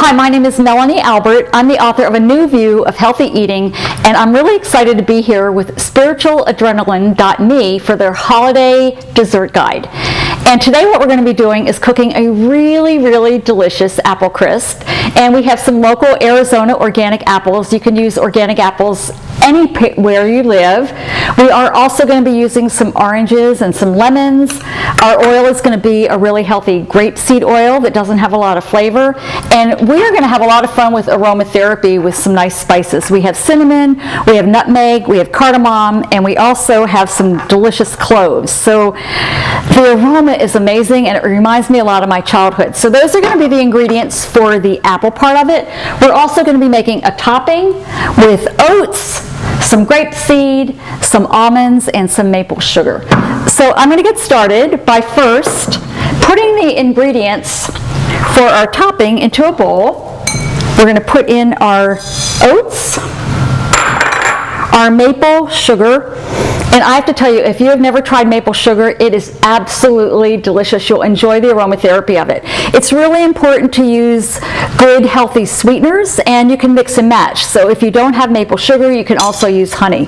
Hi, my name is Melanie Albert. I'm the author of A New View of Healthy Eating, and I'm really excited to be here with spiritualadrenaline.me for their holiday dessert guide. And today what we're going to be doing is cooking a really delicious apple crisp. And we have some local Arizona organic apples. You can use organic apples anywhere you live. We are also going to be using some oranges and some lemons. Our oil is going to be a really healthy grapeseed oil that doesn't have a lot of flavor. And we are going to have a lot of fun with aromatherapy with some nice spices. We have cinnamon, we have nutmeg, we have cardamom, and we also have some delicious cloves. So the aroma is amazing, and it reminds me a lot of my childhood. So those are going to be the ingredients for the apple part of it. We're also going to be making a topping with oats, some grapeseed, some almonds, and some maple sugar. So I'm going to get started by first putting the ingredients for our topping into a bowl. We're going to put in our oats, our maple sugar, and I have to tell you, if you have never tried maple sugar, it is absolutely delicious. You'll enjoy the aromatherapy of it. It's really important to use good, healthy sweeteners, and you can mix and match. So if you don't have maple sugar, you can also use honey.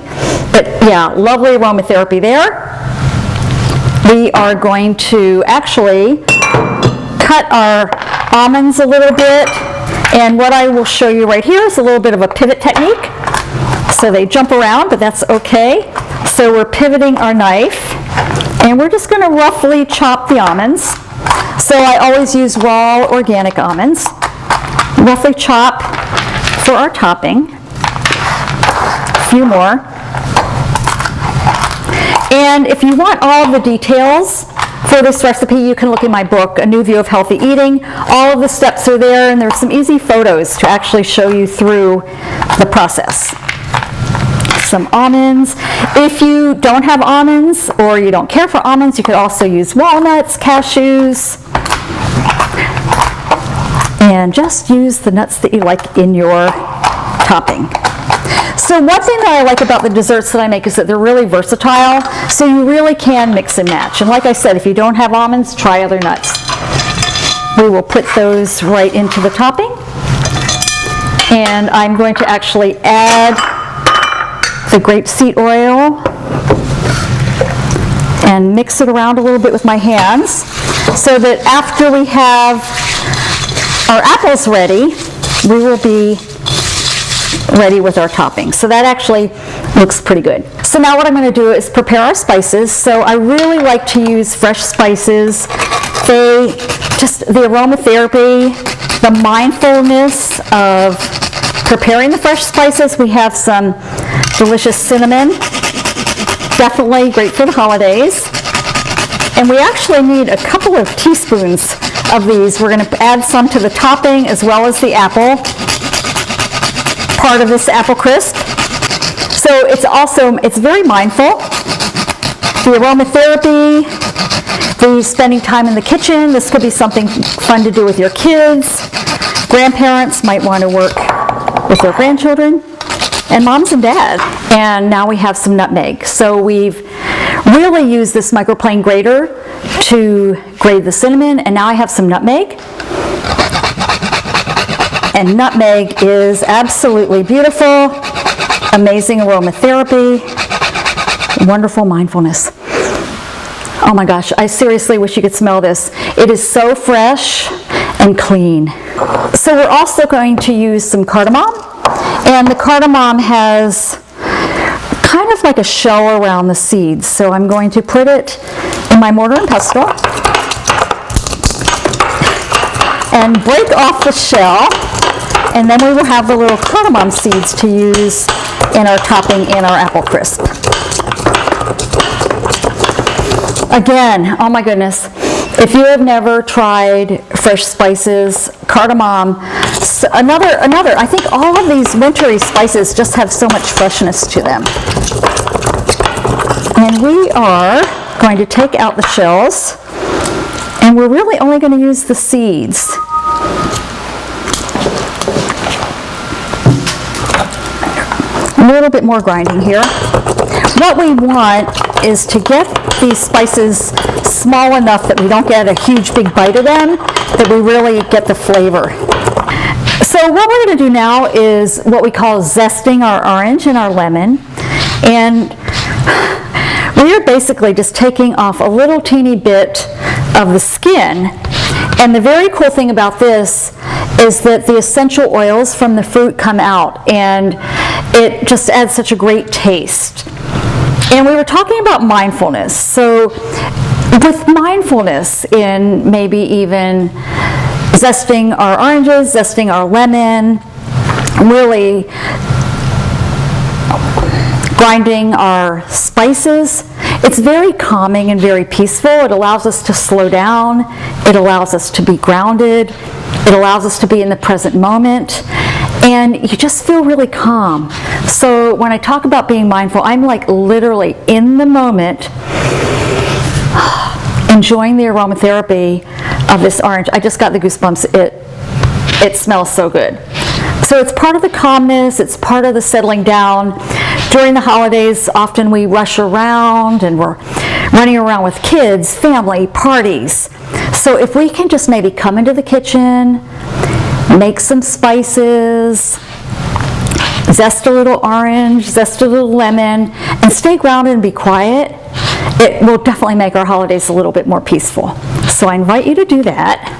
But yeah, lovely aromatherapy there. We are going to actually cut our almonds a little bit, and what I will show you right here is a little bit of a pivot technique. So they jump around, but that's okay. So we're pivoting our knife, and we're just going to roughly chop the almonds. So I always use raw organic almonds. Roughly chop for our topping. A few more. And if you want all of the details for this recipe, you can look in my book, A New View of Healthy Eating. All of the steps are there, and there's some easy photos to actually show you through the process. Some almonds. If you don't have almonds or you don't care for almonds, you could also use walnuts, cashews, and just use the nuts that you like in your topping. So one thing that I like about the desserts that I make is that they're really versatile, so you really can mix and match. And like I said, if you don't have almonds, try other nuts. We will put those right into the topping, and I'm going to actually add the grapeseed oil and mix it around a little bit with my hands so that after we have our apples ready, we will be ready with our topping. So that actually looks pretty good. So now what I'm going to do is prepare our spices. So I really like to use fresh spices. The aromatherapy, the mindfulness of preparing the fresh spices. We have some delicious cinnamon, definitely great for the holidays. And we actually need a couple of teaspoons of these. We're going to add some to the topping as well as the apple, part of this apple crisp. So it's very mindful. The aromatherapy, the spending time in the kitchen, this could be something fun to do with your kids. Grandparents might want to work with their grandchildren, and moms and dad. And now we have some nutmeg. So we've really used this microplane grater to grate the cinnamon, and now I have some nutmeg. And nutmeg is absolutely beautiful, amazing aromatherapy, wonderful mindfulness. Oh my gosh, I seriously wish you could smell this. It is so fresh and clean. So we're also going to use some cardamom, and the cardamom has kind of like a shell around the seeds. So I'm going to put it in my mortar and pestle and break off the shell, and then we will have the little cardamom seeds to use in our topping in our apple crisp. Again, oh my goodness, if you have never tried fresh spices, cardamom, another, I think all of these wintry spices just have so much freshness to them. And we are going to take out the shells, and we're really only going to use the seeds. A little bit more grinding here. What we want is to get these spices small enough that we don't get a huge big bite of them, that we really get the flavor. So what we're going to do now is what we call zesting our orange and our lemon. And we are basically just taking off a little teeny bit of the skin. And the very cool thing about this is that the essential oils from the fruit come out, and it just adds such a great taste. And we were talking about mindfulness. So with mindfulness in maybe even zesting our oranges, zesting our lemon, really grinding our spices, it's very calming and very peaceful. It allows us to slow down. It allows us to be grounded. It allows us to be in the present moment. And you just feel really calm. So when I talk about being mindful, I'm like literally in the moment, enjoying the aromatherapy of this orange. I just got the goosebumps. It smells so good. So it's part of the calmness, it's part of the settling down. During the holidays, often we rush around and we're running around with kids, family, parties. So if we can just maybe come into the kitchen, make some spices, zest a little orange, zest a little lemon, and stay grounded and be quiet, it will definitely make our holidays a little bit more peaceful. So I invite you to do that.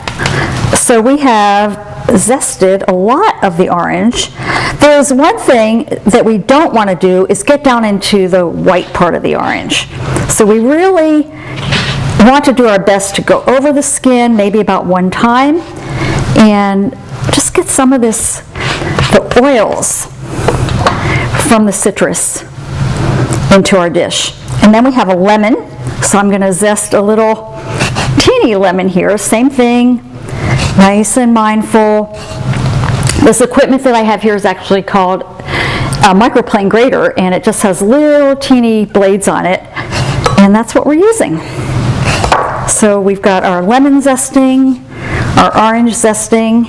So we have zested a lot of the orange. There's one thing that we don't want to do is get down into the white part of the orange. So we really want to do our best to go over the skin maybe about one time and just get some of the oils from the citrus into our dish. And then we have a lemon, so I'm going to zest a little teeny lemon here, same thing, nice and mindful. This equipment that I have here is actually called a microplane grater, and it just has little teeny blades on it, and that's what we're using. So we've got our lemon zesting, our orange zesting,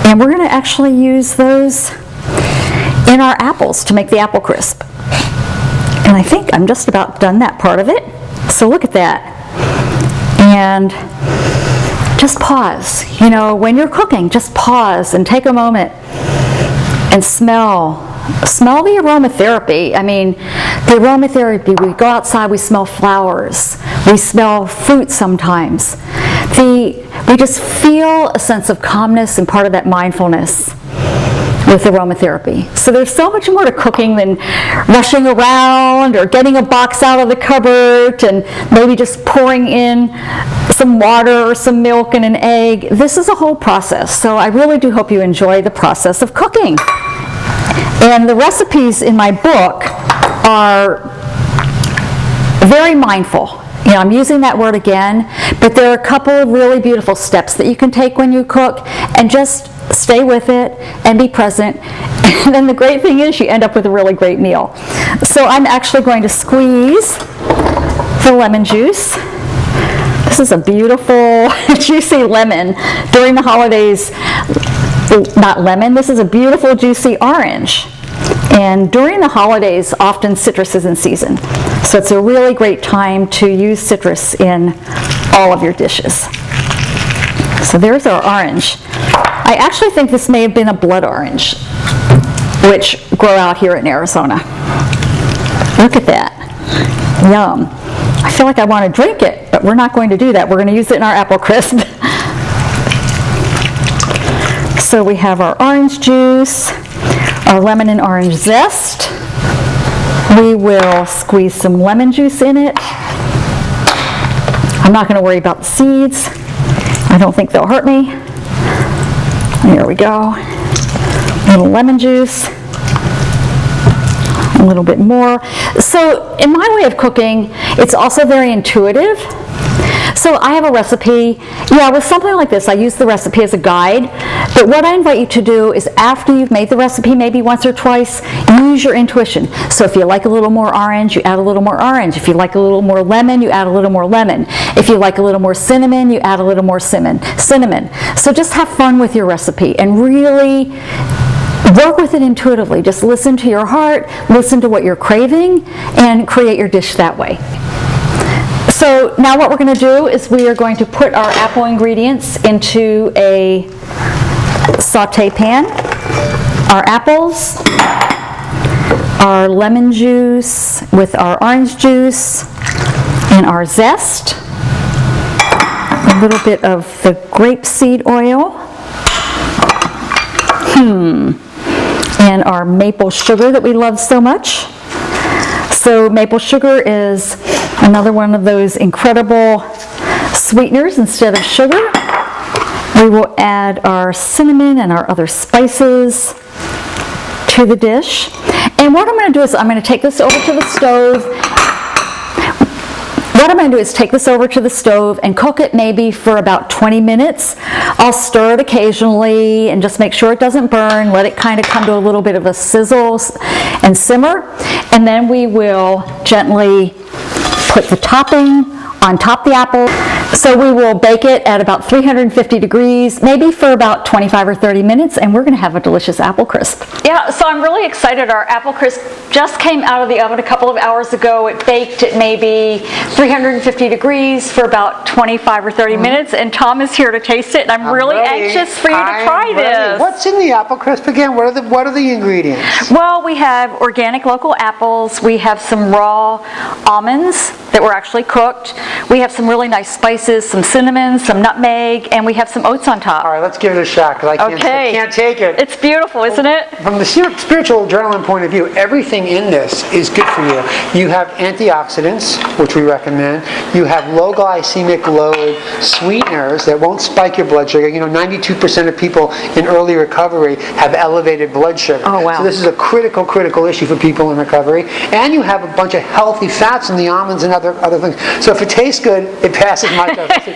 and we're going to actually use those in our apples to make the apple crisp. And I think I'm just about done that part of it. So look at that. And just pause. You know, when you're cooking, just pause and take a moment and smell the aromatherapy. I mean, the aromatherapy, we go outside, we smell flowers, we smell fruit sometimes. We just feel a sense of calmness and part of that mindfulness with aromatherapy. So there's so much more to cooking than rushing around or getting a box out of the cupboard and maybe just pouring in some water or some milk and an egg. This is a whole process. So I really do hope you enjoy the process of cooking. And the recipes in my book are very mindful. You know, I'm using that word again, but there are a couple of really beautiful steps that you can take when you cook, and just stay with it and be present. And then the great thing is you end up with a really great meal. So I'm actually going to squeeze the lemon juice. This is a beautiful, juicy lemon. During the holidays, not lemon, this is a beautiful, juicy orange. And during the holidays, often citrus is in season. So it's a really great time to use citrus in all of your dishes. So there's our orange. I actually think this may have been a blood orange, which grow out here in Arizona. Look at that. Yum. I feel like I want to drink it, but we're not going to do that. We're going to use it in our apple crisp. So we have our orange juice, our lemon and orange zest. We will squeeze some lemon juice in it. I'm not going to worry about the seeds. I don't think they'll hurt me. There we go. A little lemon juice. A little bit more. So in my way of cooking, it's also very intuitive. So I have a recipe. Yeah, with something like this, I use the recipe as a guide. But what I invite you to do is, after you've made the recipe maybe once or twice, use your intuition. So if you like a little more orange, you add a little more orange. If you like a little more lemon, you add a little more lemon. If you like a little more cinnamon, you add a little more cinnamon. So just have fun with your recipe and really work with it intuitively. Just listen to your heart, listen to what you're craving, and create your dish that way. So now what we're going to do is we are going to put our apple ingredients into a saute pan, our apples, our lemon juice with our orange juice, and our zest, a little bit of the grapeseed oil, and our maple sugar that we love so much. So maple sugar is another one of those incredible sweeteners instead of sugar. We will add our cinnamon and our other spices to the dish. And what I'm going to do is I'm going to take this over to the stove. What I'm going to do is take this over to the stove and cook it maybe for about 20 minutes. I'll stir it occasionally and just make sure it doesn't burn. Let it kind of come to a little bit of a sizzle and simmer. And then we will gently put the topping on top of the apple. So we will bake it at about 350 degrees, maybe for about 25 or 30 minutes, and we're going to have a delicious apple crisp. Yeah, so I'm really excited. Our apple crisp just came out of the oven a couple of hours ago. It baked at maybe 350 degrees for about 25 or 30 minutes, and Tom is here to taste it, and I'm really anxious for you to try this. What's in the apple crisp again? What are the ingredients? Well, we have organic local apples. We have some raw almonds that were actually cooked. We have some really nice spices, some cinnamon, some nutmeg, and we have some oats on top. All right, let's give it a shot because I can't take it. It's beautiful, isn't it? From the spiritual adrenaline point of view, everything in this is good for you. You have antioxidants, which we recommend. You have low glycemic load sweeteners that won't spike your blood sugar. You know, 92% of people in early recovery have elevated blood sugar. Oh, wow. So this is a critical issue for people in recovery. And you have a bunch of healthy fats in the almonds and other things. So if it tastes good, it passes my test.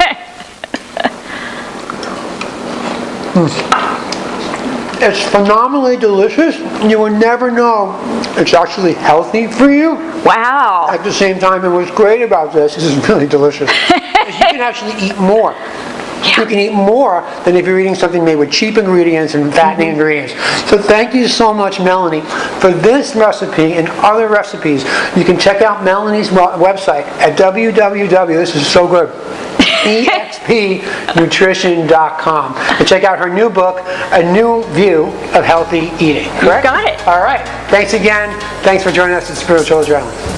It's phenomenally delicious. You will never know it's actually healthy for you. Wow. At the same time, and what's great about this is it's really delicious. Is you can actually eat more. Yeah. You can eat more than if you're eating something made with cheap ingredients and fattening ingredients. So thank you so much, Melanie, for this recipe and other recipes. You can check out Melanie's website at this is so good, expnutrition.com. And check out her new book, A New View of Healthy Eating. Correct? You got it. All right. Thanks again. Thanks for joining us at Spiritual Adrenaline.